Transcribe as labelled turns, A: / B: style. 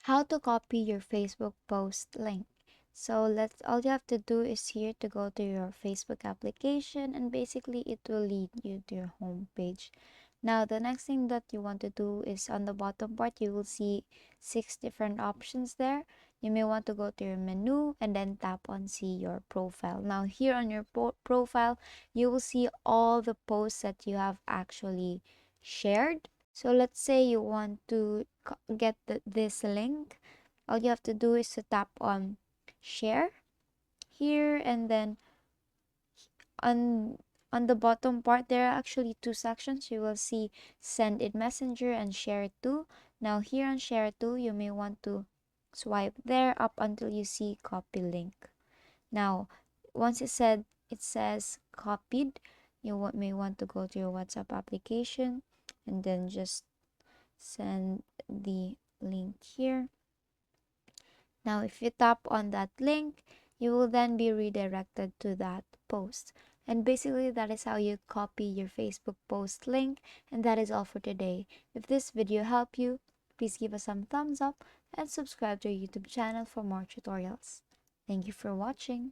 A: How to copy your Facebook post link. So let's all you have to do is here to go to your Facebook application, and basically it will lead you to your home page. Now the next thing that you want to do is on the bottom part you will see 6 different options there. You may want to go to your menu and then tap on see your profile. Now here on your profile you will see all the posts that you have actually shared. So let's say you want to get this link. All you have to do is to tap on share here, and then on on the bottom part there are actually 2 sections. You will see send in messenger and share it to. Now here on share to, you may want to swipe there up until you see copy link. Now once it says copied, you may want to go to your WhatsApp application and then just send the link here. Now if you tap on that link, you will then be redirected to that post. And basically that is how you copy your Facebook post link. And that is all for today. If this video helped you, please give us some thumbs up and subscribe to our YouTube channel for more tutorials. Thank you for watching.